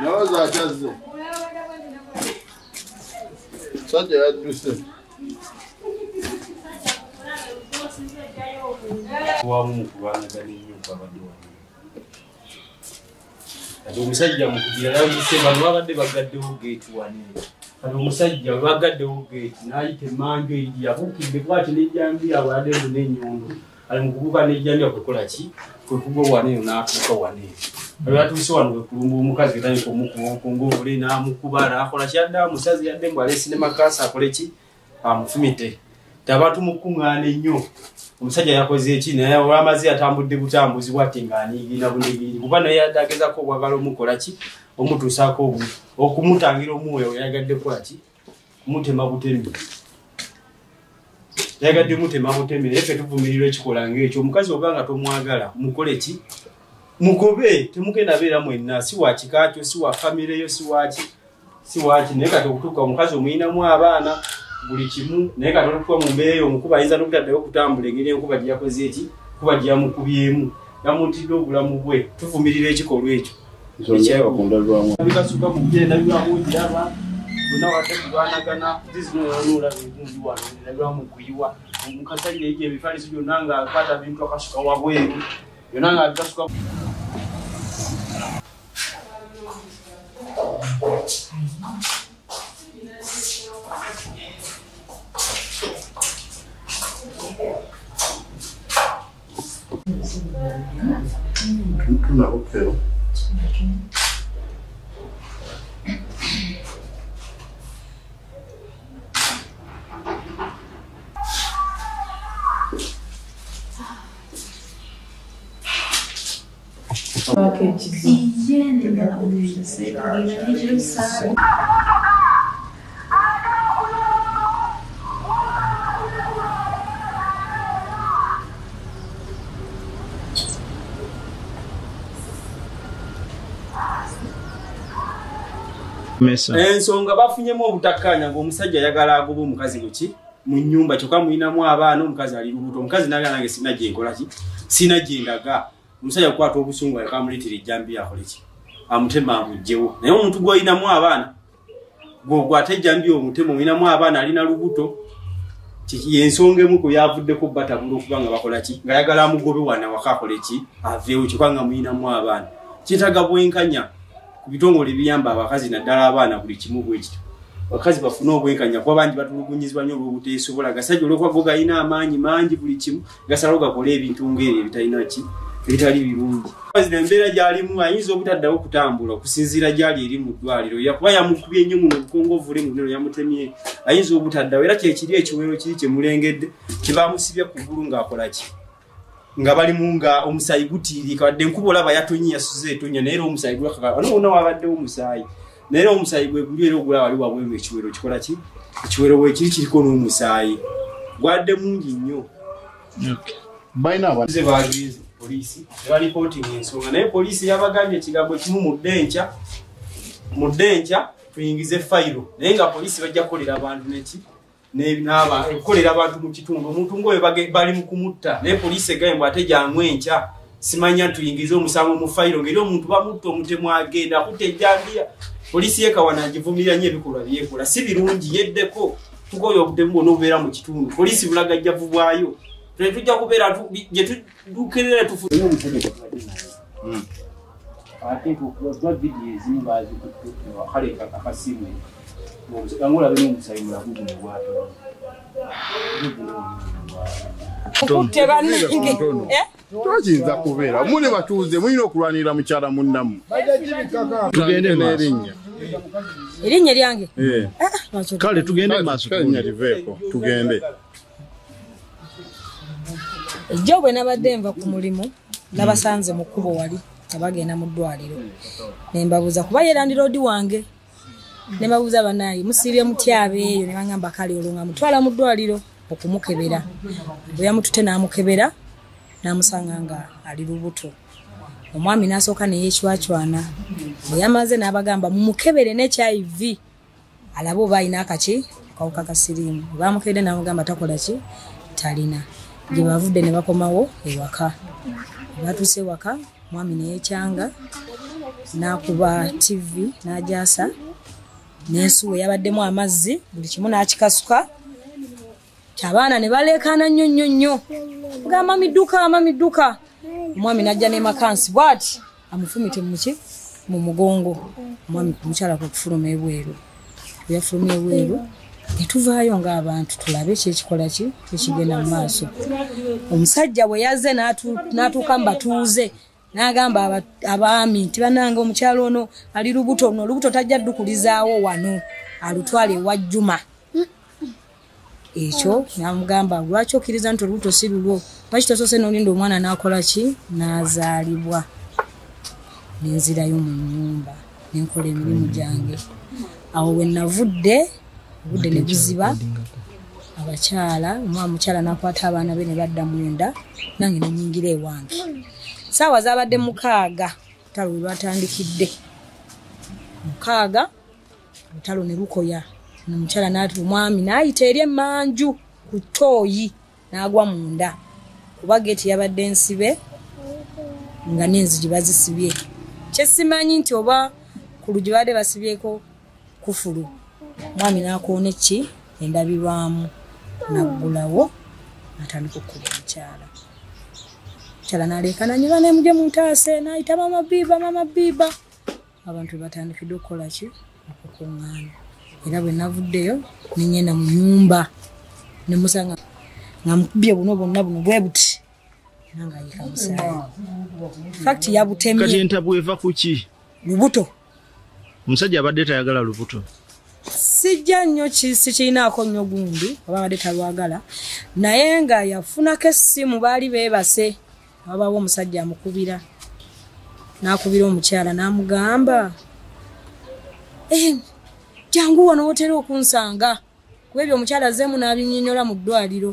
No, that's just such a twist. Omusajja mukujira yabise balwabadde bagaddewo gate wane. Kati omusajja bagaddewo gate n'ayita emmanju eri yabukidde bw'ati n'ejjambiya abadde mu n'ennyundo. Ali mu kubuuka n'ejjambiya kukola ki? Kwe kugwa wane eyo n'atuuka wane eyo. Kati atuuse wano kwe kulumba omukazi getandika omukuba okungobule n'amukuba n'akola kyadda musazi yadde mbw aleese ne makaasi akole ki? Amufumite. Abantu mukuŋŋaana ennyo. Omusajja yakoze eki naye olw'amaze atambudde butambuzi bw'ate ng'anyiigirira bunigiri kuba naye yaddagezaako okwagala omukola ki omutuusaako okumutangira omwoyo yayagadde kwaki kumutema butemi yayagadde mutema butemi naye ffe tuvumirira ekikola ng'ekyo omukazi oba nga tomwagala mukole ki mugobe temugenda beera mwenna si wa kika kyo si wa famireyo si waki naye kati okutuuka omukazi omuyinamu abaana buli kimu naye kati olwokuba mu mbeera eyo omukuba ayinza n'obutaddayo okutambula engeri enkuba gye yakoze eki kuba gye yamukubyemu yamuntidde obulamu bwe tuvumirira ekikolwa ekyo bikasuka mu kugenda bibamunjaba bonna wadde kulwanagana zizinoyonuula bingungi wano ndabiramu kuyiwa mukasajja ekyo ebifaanisi byonna ng'akwata bintu akasuka wabweru byonna ng'abikasuka Tuna okay. Ensonga bafunyemu obutakkaanya ng'omusajja ayagala agoba omukazi muki mu nnyumba kyokka muyinamu abaana omukazi ali lubuto omukazi n'agala nange sina gye nkola ki sina gye ndaga omusajja kukwata obusungu akamuleetera ejjambiya akole ki amutema amugjewo naye omuntu gw'olinamu abaana gw'ate ejjambiya omutema omuyinamu abaana alina lubuto yensonga emu ku yavuddeko batabula okuba nga bakola ki ng'ayagala amugobe wana waka akole ki aveewo kyokka nga muyinamu abaana kyetaaga bwenkanya kubitongole biyamba abakazi naddala abaana buli kimu bwekityo abakazi bafuna obwenkanya kuba bangi batulugunyizibwa nnyo olw'obuteesobola gasajja olw'okuba galina amaanyi mangi buli kimu gasalawo gakola ebintu ng'ebyo ebitalina ki ebitali birungi embeera gy'alimu ayinza obutaddawo okutambula okusinziira gy'ali eri mu ddwaliro yakuba yamukubye ennyo muno obukongovule muneno yamutemye ayinza obutaddawo era kyekiri ekiwero kiri kyemulengedde kyebamusibye ku ggulu ng'akola ki nga balimu nga omusaayi gutiirika wadde enkuba olaba yatonye yasuze etonya naye era omusaayi gwakaka wano wonna wabaddewo omusaayi naye era omusaayi gwe guli era ogulaba wali wabweru ekiwero kikola ki ekiwero bwekiri kiriko n'omusaayi gwadde mungi nnyo balina abaze bagenze poliisi ebalipootinga ensonga naye poliisi yabagambye ekigambo kimu mu ddenkya tuyingize fayiro naye nga poliisi bajja kukolera abantu neki kukolera abantu mu kitundu omuntu ng'oyo bali mu kumutta naye poliisi egaye mbw ate gyanywa enkya simanya tuyingize omusango mu fayiro ngeri omuntu bamutta omutemu agenda akutta ejjambiya poliisi yekawana agivumirira nnyo ebikolwa byekola si birungi yeddeko tukoyo obutemu bwonna obubeera mu kitundu poliisi bulagajja vubwayo tujja kubeera gye tudukerera tufune ate tuba vidiyo ezimu bazikale akasimu angula bino omusayi mulabu guno bwato twakiyinza kubeera muli batuuze mulina okulwanirira mukyala munnamu tugende n'erinnya erinnya lyange kale tugende maaso liveeko tugende ejjo bwe nabadde nva ku mulimu nabasanze mu kkubo wali abagenda mu ddwaliro nembabuuza kuba yerandira odi wange nembabuuza banaye musiibye mutyabe eyo ne bangamba kale olwo nga mutwala mu ddwaliro okumukebera bwe yamutute n'amukebera n'amusanga nga ali lubuto omwami n'asooka neyeecwacwana bwe yamaze n'abagamba mumukebere n'HIV alabe oba alina akaki akawuka ka siriimu bamukebere n'amugamba takola ki talina gye bavudde ne bakomawo ewaka batuuse ewaka mwami neyekyanga nakuba TV najasa nensuwe yabaddemu amazzi buli kimu nakikasuka abaana ne balekana nnyo gamba miduka omwami najja ne makansi bwati amufumite mu mugongo omwami mukyala ku kufuluma ebweru yafulumye ebweru netuvaayo ng'abantu tulabe ekikola ki ekigenda mu maaso omusajja bwe yazze n'atuuka mu batuuze n'agamba abaami nti bannange omukyalo ono ali lubuto tajja ddukulizaawo wano alutwale ewa Juma ekyo namugamba lwaki okkiriza nti olubuto si lulwo lwaki tosoose n'olinda omwana n'akola ki n'azaalibwa nenzirayo mu nnyumba nenkola emirimu gyange awo we navudde obudde ne buziba abakyala omukyala n'akwata abaana be ne badda munda nange ne nyingira ewange saawa zabadde 6 olutalo we lwatandikidde 6 olutalo ne lukoya omukyala n'ati omwami n'ayita eri emmanju ku ttooyi n'agwa munda kuba geeti yabadde nsibe nga n'enzigi bazisibye kyesimanyi nti oba ku lugi badde basibyeko kufulu mwami n'akoona ki endabirwamu naggulawo natandika okkuba omukyala omukyala n'aleekana nyiba nemuje mu ntaase n'ayita mama biiba abantu batandikidde okukola ki okukuŋŋaana era bwe navuddeyo nenyenda mu nyumba nemusanga nga mukubye buno bwe buti nanga ayika musaayi fakti yabutemye kati entabwe eva kuki lubuto omusajja abadde tayagala lubuto sijja nnyo sikirinaako nnyo gundi oba abadde talwagala naye nga yafunako essimu baali beebase wabawo omusajja amukubira n'akubira omukyala n'amugamba jangu wano wotera okunsanga kuba ebyo omukyala azzeemu n'abinnyonnyola mu ddwaliro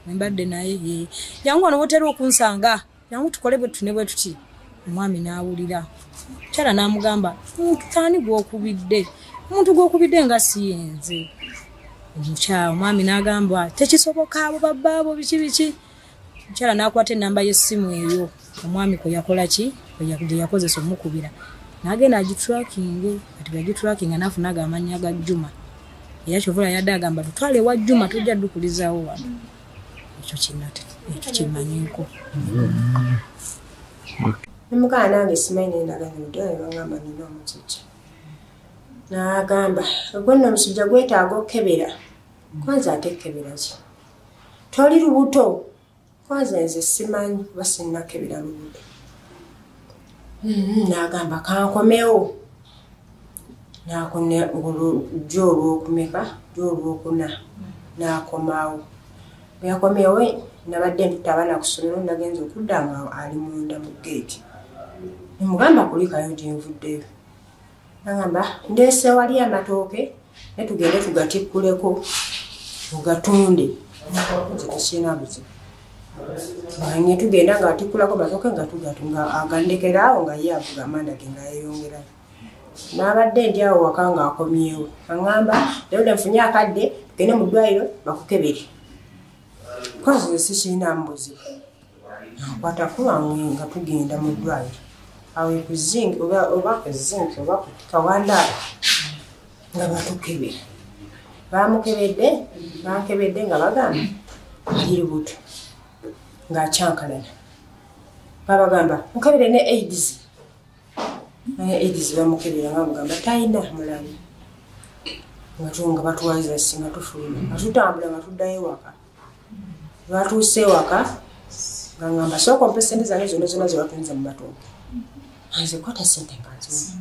embadde naye jangu wano wotera okunsanga jangu tukole bwe tune bwe tuti omwami n'awulira omukyala n'amugamba ani gw'okubidde omuntu gw'okubidde nga siyenze omukyala omwami n'agamba tekisoboka abo babbaabo biki omukyala n'akwata ennamba y'essimu eyo omwami kwe yakola ki gye yakozesa omukubira n'agenda agitrakinge kati byagitrakinga n'afunaga amannya ga Juma era kyovula yadde agamba tutwale ewa Juma tojja ddukulizaawo wano ekyo kimanyiko nemugana nange simanyi nendaganya mudwale bagamba nina omusujja n'agamba gwenna omusujja gwetaaga okukebera kwanza ate kebera ki toli lubuto kwanza nze simanyi kuba sinnakebera lubuto n'agamba kankomewo n'akone jjo olwokuna n'akomawo bwe yakomewo nabadde ntutta abaana ku ssomero nagenza okudda nga ali munda mu geeti nemugamba kulikayo gyenvuddeyo nagamba ndeese wali amatooke ne tugende tugatikkuleko mugatunde tekirina buzibu nga tugenda nga atikkulako matooke nga tugatunga agandekeraawo nga ye avuga amanda ge nga yeyongerayo n'abadde ndi awo waka nga akomyewo aŋŋamba leero nfunye akadde tugende mu ddwaliro bakukebere kozi sikirinamu buzibu nkwata kuwange nga tugenda mu ddwaliro awo ekuzingi oba kuzingi oba kawandaala nga batukebere bankebedde nga bagamba ali lubuto ng'akyankalana babagamba mukebere ne AIDS bamukebera nga mugamba talina mulamu nga batuwaza singa tufuluma nga tutambula nga tuddayo waka batuuse waka nga ngamba sooka ompe sente zange zonna zewatunza mu matooke nze kwata sente nkanziwa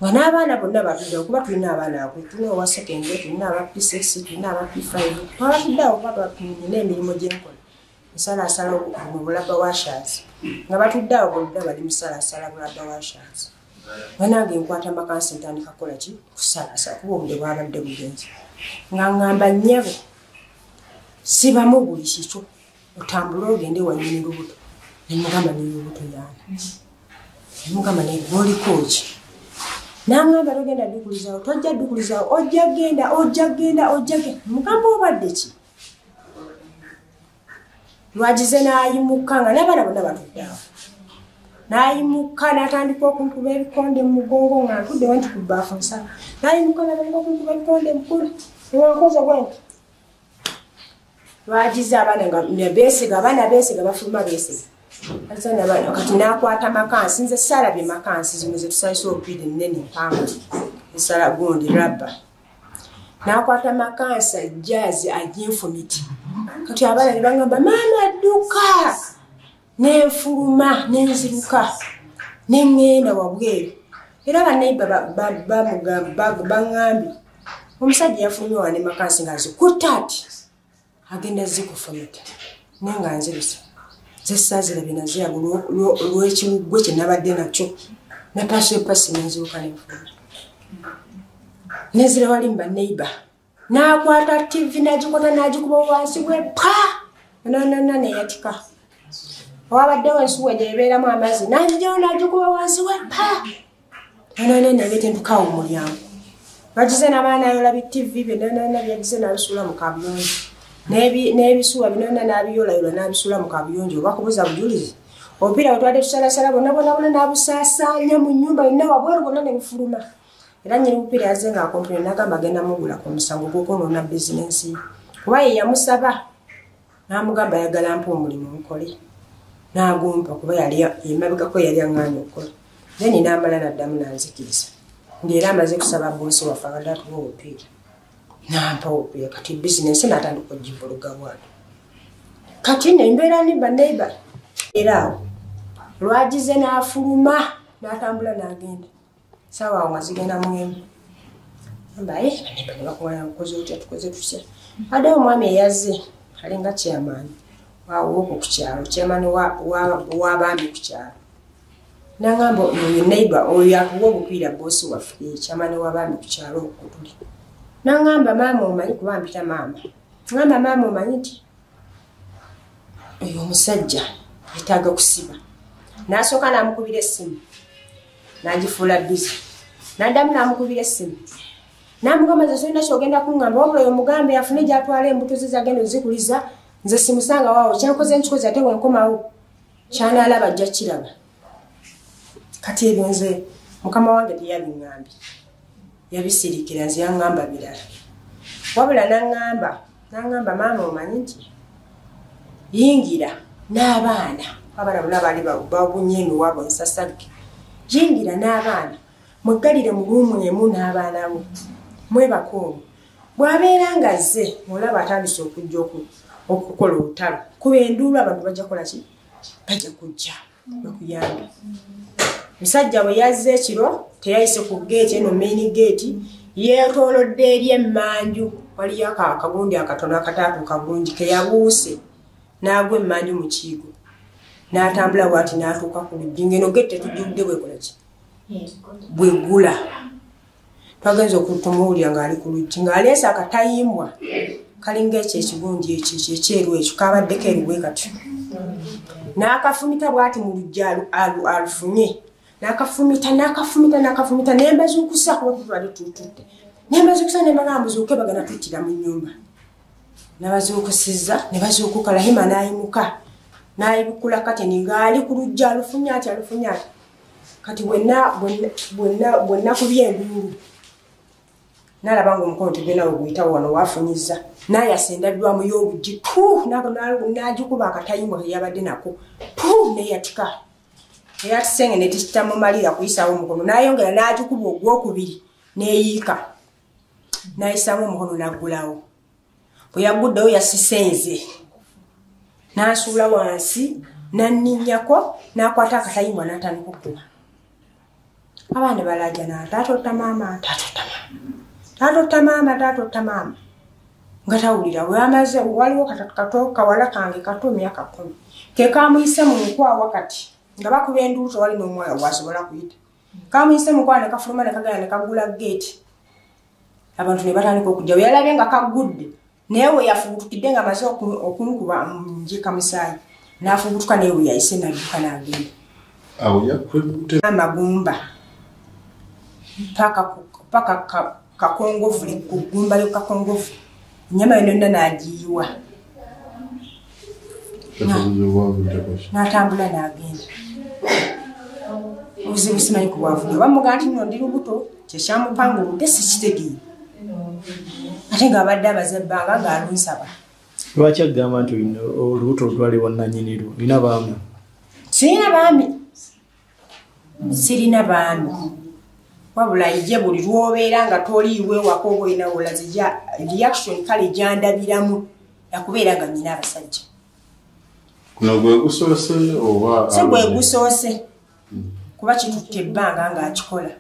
nga n'abaana bonna batudde kuba tulina abaana akwe tulina owa secondary tulina aba P6 tulina aba P5 twabatuddaawo kuba nina emirimu gyenkola nsalaasala mu bulaba washers nga batuddeawo boludda bali musalaasala bulaba washers wanange nkwata makansi ntandika kukola ki kusalaasala kuba obudde bwabadde bugenzi nga ngamba nnyabo sibamu buli kikyo otambule ogende wanyini lubuto nemugamba nelubuto yaani nemugamba negolikoki n'angamba togenda ddukulizaawo tojja ddukulizaawo ojja genda mugamba obadde ki lwagize n'ayimuka nga n'abaana bonna batuddeawo nayimuka natandika okunkuba ebikonde mu mugongo nga ntudde wenti ku bbaafu nsala nayimuka natandika okunkuba ebikonde mukulu ewankoze bwenti lwagize abaana nga beesiga abaana beesiga bafuluma beesiga kati nakwata makansi nze salabye makansi zino zetusalisa obupiira ennene empangu esala gundi rabba nakwata makansi ajazi aginfumiti kati abaana ne bagamba maama adduka nenfuluma nenziruka neŋŋenda wabweru era banaiba baŋŋambye omusajja yafulumye wane makansi nga zikuta ati agenda zikufumita naye nga nzirusa zesazirabye naziraba olw'ekiwuggwe kye nabadde nakyo napasa epasi nenziruka nenfuluma nezira wali mbaneiba nakwata tv nagikota nagikuba wansi bwepa nanana neyatika owabaddewo ensuwa gyebeeramu amazzi nanjawo nagikuba wansi wepa nanana nebeta entukawo mulyango bagize nabaana yola bitv bye nanana byagize nabisuula mu kabuyonjo n'ebisuwa binona nabiyolayola nabisuula mu kabuyonjo obakubuza bujulizi obupiira bwetwadde tusalasala bonna nabusaasaanya mu nnyumba yonna wabweru bonna nebufuluma era nyiri bupiira yaze nga akompune nagamba agenda mugula ku musango gw'okwonoona bizinensi kuba ye yamusaba namugamba ayagala mpa omulimu nkole nagumpa kuba yemabegako yali aŋŋaanya okukola then namala naddamu nanzikiriza ngaera amaze kusaba boosi waffe abadde atuba obupiira nampa obupiira kati bizinensi natandika ogivuluga bwano kati nembeera ni baneiba era awo lwagize nafuluma natambula nagenda sawa awo nga zigenda mwemu ambaye nebakuwaya nkoze otya tukoze tutya addewo omwami eyazze alinga kyamaani wawooko ku kyalo kyamaani w'abaami ku kyalo nagamba oyo neiba oyo akuwa obupiira boosi waffe kyamaani w'abaami ku kyalo okutuli nagamba maama omanyi kuba mpita maama ngamba maama omanyi nti oyo omusajja yetaaga kusiba nasooka namukubira essimu nagifuula bizi naddamu namukubira essimu namugamba ze solina kyogenda kuŋŋamba wabula oyo omugambe afune gyatwala embuto ze zagenda ozikuliza nze simusanga waawo kyenkoze nkikoze ate wenkomawo kyanaalaba ajja kiraba kati ebyo nze mukama wange teyabiŋŋambye yabisirikira nze yaŋŋamba birala wabula naŋŋamba maama omanyi nti yingira n'abaana abaana bonna baali babunye emiwabo nsasagge yingira n'abaana mweggalire mu luumu emu n'abaana bo mwebakoomu bw'abeera nga zze olaba atandise okujja okukola olutalo kuba enduulu abantu bajja kola ki bajja kujja bakuyambe musajja bwe yazze ekiro teyayise ku geeti eno main geeti yeetoolodde eri emmanju waliyo akagundi akatono akataatu kabungi keyabuuse n'agwa emmanju mu kiigo n'atambula bwati n'atuuka ku luggi ngeno geeti tetujjudde bwekola ki bwegula twagenza okutumuwulira ng'ali ku luggi ng'aleese akatayimbwa kalinga ekyo ekigundi ekyo ekyeru ekyo kabaddeko erubwe kati n'akafumita bwati mu luggi alufunye n'akafumita nembazuukusa kuba tutwadde tutudde nembazuukusa nembagamba muzuuke bagana tuttira mu nnyumba nabazuukusizza ne bazuukuka Rahima n'ayimuka n'ayibukula kateni ng'ali ku luggi alufunye ati kati bwenna kubya enduulu nalaba nga omukono tegenda oguyitawo wano wafunyizza nayasa endabirwamu y'obuggi n'agikuba akatayimbwa keyabadde nako neyatika eyatisenge netikitamumalira kuyisawo omukono nayongera n'agikuba ogwokubiri neyiika nayisamu omukono naggulawo bwe yagguddewo yasisenze n'asuula wansi nanninnyako n'akwata akatayimbwa n'atandika okukuba abaana balaja natatotta maama nga tawulira bwamaze waliwo kato kawala kange kato myaka 10 kekamuyise mu nkwawa kati nga bakuba enduulu tewali n'omwana gwasobola kuyita kamuyise mu nkwawa ne kafuluma ne kagenda ne kagula geeti abantu ne batandika okujja bwe yalabye nga kaggudde naye we yafubutukidde nga amaze okumukuba njika musaayi n'afubutuka naye we yayise n'adduka n'agenda amagumba paka kakongovu kugumba lyo kakongovu nyama yonna n'agiyiwa n'atambula n'agenda obuzibu simanyi ku bwavuga bamugaa nti nno ndi lubuto kyekyamupanga obudde sikitegeera ate ng'abadde abaza ebbanga ng'alunsaba. Lwaki agamba nti olubuto olwaliwo nannyiniru olina baami? Sirina baami wabula ije buli lwobeera nga toliiwe waka oba olina wolaza reaction kale gyandabiramu yakubeera nga nnyina abasajja. Kuno gwe gusoose oba? Si gwe gusoose kuba kitutte ebbanga ng'akikola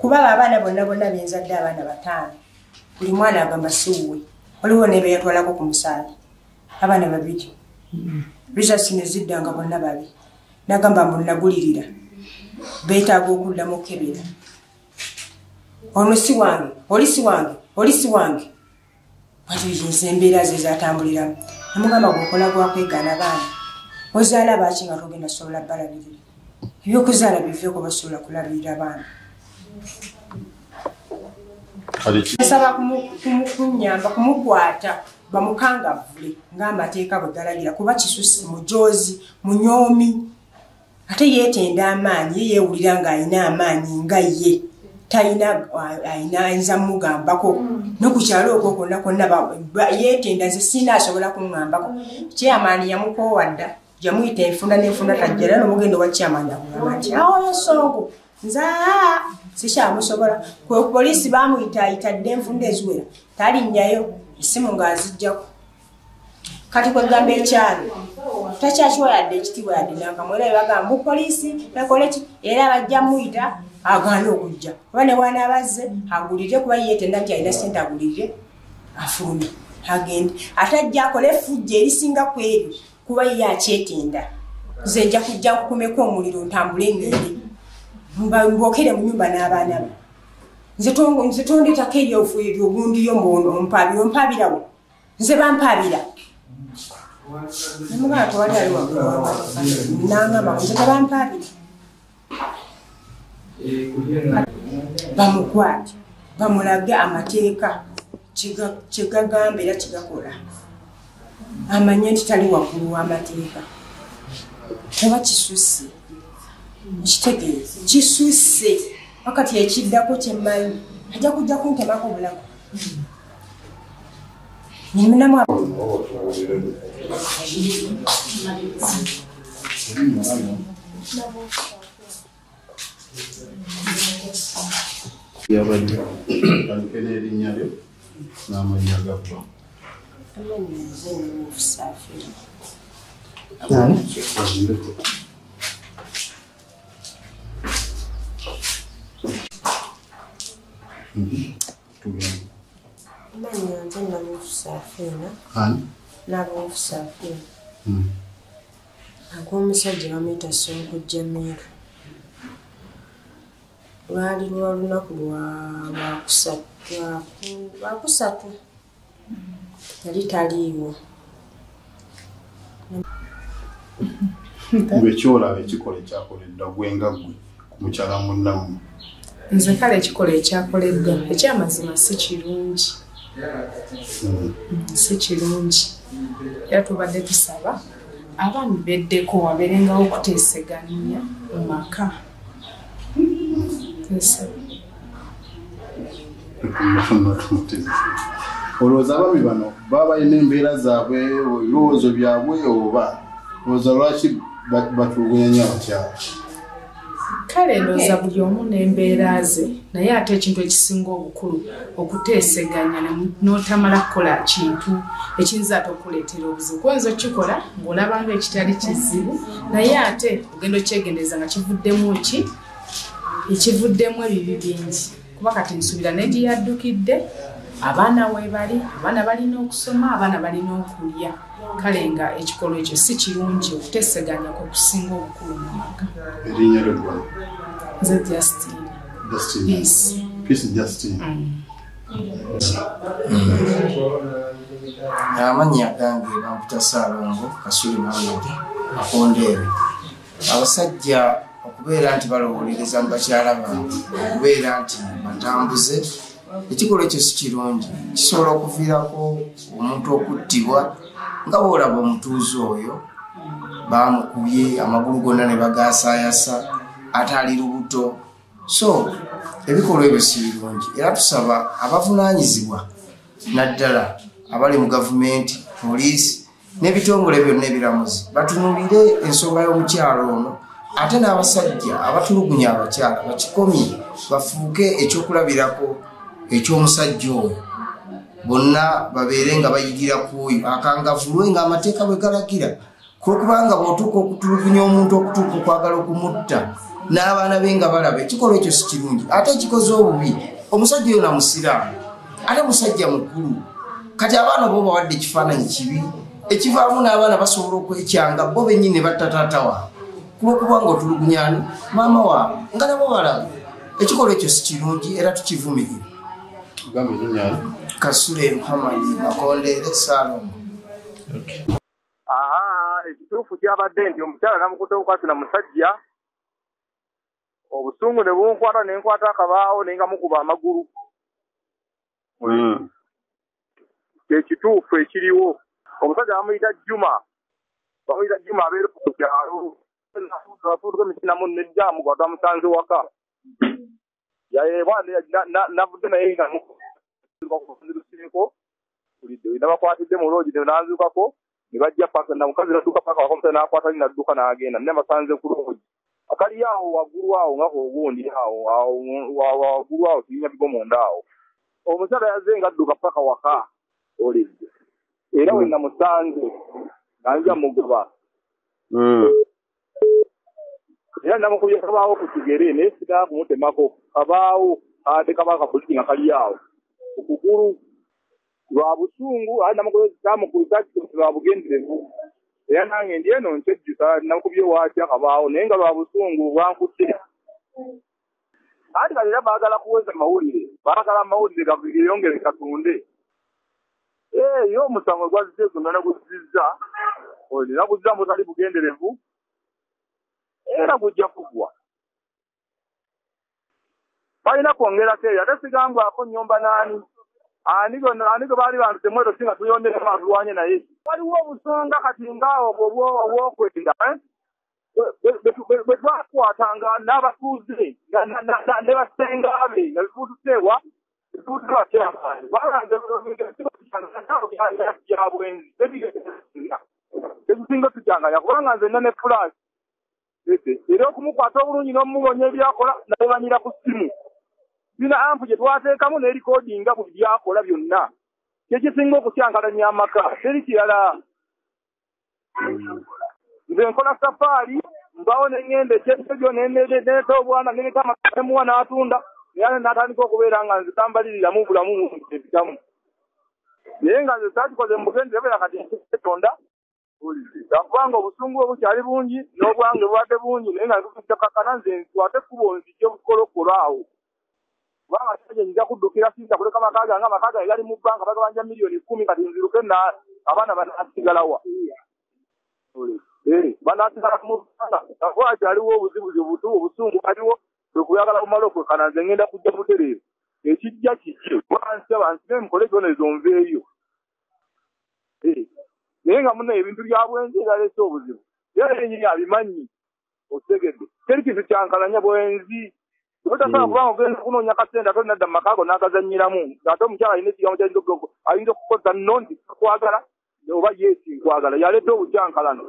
kuba abaana bonna benzadde abaana 5 buli mwana agamba siwuwe waliwo ne be yatwalako ku musaali abaana 2 results ne ziddanga bonna 2 n'agamba mbu nagulirira beetaaga okuddamu okukebera ono si wange oli si wange ati embeera ze zatambuliramu namugamba gweokola gwakwegaana baana ozaala baaki nga togenda sobola balabirira ebyokuzaala biveeko basobola kulabirira baana. Nsaba kumunyamba kumukwata bamukangavule ng'amateeka bwe galagira kuba kisusi mujozi munyoomi ate yeetenda amaanyi ye yeewulira ng'alina amaanyi nga ye talina ayinza mugambako nokukyalo okwo konna yeetenda nze sina asobola kuŋŋambako kyamaani yamukoowadda yamuyita enfunda n'enfunda tajjala n'omugendo wa kyamaani akugamba nti awoyo songo nza sikyamusobola poliisi bamuyitaayitadde enfunda eziwera talinnyayo essimu ng'aziggyako kati kwegamba ekyalo takyakiwa yadde ekitiibwa yadde nakamwera ebagamba mu poliisi bakoleki era bajja muyita agaana okujja oba ne bwana abazze agulire kuba yeetenda nti alina sente agulire afulume agende ate ajja akole effujja erisinga ku ebyo kuba ye akyetenda nze nja kujja nkukumeko omuliro ntambule ngende mbokere mu nyumba n'abaana be nze tondetako ebyofuebyo ogundiyo mpabirawo nze bampabira nemugana tewali ali nangamba nze tebampabira bamukwate bamulage amateeka kyegagamba era kyegakola amanye nti tali waggulu w'amateeka kuba kisusse kitegeeze kisusse wakati ekiddako kyemmanyi ajja kujja kuntemako obulago niminamu yabadde alikene erinnya lyo n'amannya gabba ag'omusajja bamuyita Sonkojja Meeru lwali lwa lunaku lwakusatu yali taliiwo ng'ekyolaba ekikola ekyakoledda gwenga gwe ku mukyala munnamu. Nze kale ekikola ekyakoleddwa ekyamazima si kirungi si kirungi era tubadde tusaba abaami beddeko wabeerengawo okuteeseganya mu maka. olowooza abaami bano baba balina embeera zaabwe ebirowoozo byabwe oba olowooza lwaki batulugunya abakyala? Kale ndowooza buli omu n'embeera ze naye ate ekintu ekisinga obukulu okuteeseganya n'otamala kukola kintu ekiyinza ate okuleetera obuzibu kuyinza okukikola ng'olabanga ekitali kizibu naye ate ogenda okyegendereza nga kivuddemu ki ekivuddemu ebibi bingi kuba kati nsuubira negye yaddukidde abaana weebali abaana balina okusoma abaana balina okulya kale nga ekikolwa ekyo si kirungi okuteeseganya kwekusinga obukulu mu maka. Erinnya lyo ggwe? Nze Justine. Peace Justine. Amannya gange bamputa Ssaalongo Kasuli Mawulire Akondeere. Abasajja okubeera nti balowolereza mu bakyala baabwe okubeera nti batambuze ekikolwa ekyo si kirungi kisobola okuviirako omuntu okuttibwa nga bw'olaba omutuuze oyo bamukubye amagulu gonna ne bagasaayasa ate ali lubuto. So ebikolwa ebyo si birungi era tusaba abavunaanyizibwa naddala abali mu gavumenti, poliisi n'ebitongole byonna ebiramuzi batunulire ensonga y'omukyalo ono ate n'abasajja abatulugunya abakyala bakikomye bafuuke ekyokulabirako eky'omusajja oyo bonna babeere nga bayigira ku oyo akangavulwe ng'amateeka bwe galagira kubanga bw'otuuka okutulugunya omuntu okutuuka okwagala okumutta n'abaana be nga balaba ekikolwa ekyo si kirungi ate ekikoze obubi omusajja oyo namusiraamu ate musajja mukulu kati abaana bo bawadde ekifaananyi kibi ekivaamu n'abaana basobola okwekyanga bo bennyini ne batta taata waabwe kubanga otulugunyani maama waabwe nga nabo balaba ekikolwa ekyo si kirungi era tukivumirira. Kasule Muhammad Makondeere Saalongo. Ekituufu kyabadde nti omukyala namukuta obukwasi na musajja obusungu ne bunkwata ne nkwata akabaawo ne nga mukuba amagulu. Ekituufu ekiriwo omusajja bamuyita Juma abeera ku kyalo afuutuka emisinamu nejjaamu gwa twamusanze waka navudde naye nga nabakwatidde mu loogi nanzukako ne bajja paka na mukazi nadduka paka waka omusajja n'akwata nadduka n'agenda naye basanze ku loogi akali awo waggulu awo nga ogundi awo waggulu awo kibinya bigo munda awo omusajja yazze nga adduka paka waka olidde era we namusanze nanja mugoba era namukubye kabaawo ku kigere naye sitaa kumutemako kabaawo ate kabaka buliti nga kali awo okugulu lwa busungu ate namukubisa lwa bugenderevu era nange ndi eno nkyejjusa namukubye waakya kabaawo naye nga lwa busungu bwankutte ate kati era baagala kuweza mawulire baagala amawulire gayongere katunde yo omusango gwazizze gonna naguzizza naguzizza mutali bugenderevu era gujja kugwa balina kwongerako eyo ate sigambwako nnyomba naani ani ge baali bantu temweto singa tuyondereko atulwanye naye waliwo obusonga kati ngaawo obwokwenda bwe twakwatanga n'abatuuze ne basengaabe nga bifuutuseewa bifuutusewa kyamaani byabwenzi tetusinga tukyanganya kubanga nzenna ne fulaasi era okumukwata obulungi n'omumubonya ebyakola nabemanyira ku ssimu bina ampu gye twateekamu n'erikodinga buli byakola byonna kyekisinga okukyankalanya amaka teri kirala. Nze nkola safaari mbawo neŋŋenda ekyekyo neeta obwana neeta amaka nemuwa n'atunda naye n'atandika okubeera nga nze tambaliriramu bulamu ebitamu naye nga nze saakikoze mu bugenderevu kati etonda kubanga obusungu obukyali bungi n'obwange bubadde bungi naye nga ntukakakana nze nkwate ekkubo nzijja obukolokola awo kubanga kitaje nja kuddukira sinza kuleka amaka gange amaka gange gali mu bbanga bagabanja miliyoni 10 kati nziruke abaana banaasigalawa banaasigala mu bbanga lwaki aliwo obuzibuzi obusungu aliwo kwekuyagala bumala okwekana nze ngenda kujja butereevu ekijja kijje bansaba nsibe mukole zona ezo nveeyo naye nga muna ebintu bya bwenzi eraleese obuzibu era yenyini abimanyi otegedde teri kintu kyankalanya bwenzi otasaba kubanga ogenda kunoonya kasente ate olina mu makaago n'agazanyiramu ate omukyala alina ekigambo ayinza okukozesa nno nti kwagala oba yeesi nkwagala yaleeta obukyankalano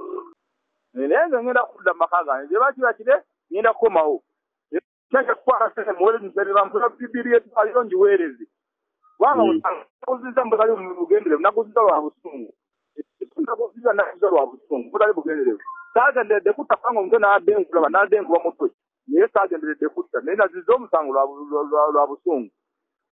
naye nze ngenda kudda mu maka gange gyeba kiba kire ngenda kukomawo kyanja kukwata sente muweerezi nserera mpula bibiri etwaliro ngiweereze kubanga naguziza mbekali bugenderevu naguziza lwa busungu naguziza naguziza lwa busungu butali bugenderevu saagenderedde kutta kubanga omutwe n'adde nkulaba n'adde nkuba mutwe naye saagenderedde kutta naye naziza omusango lwa busungu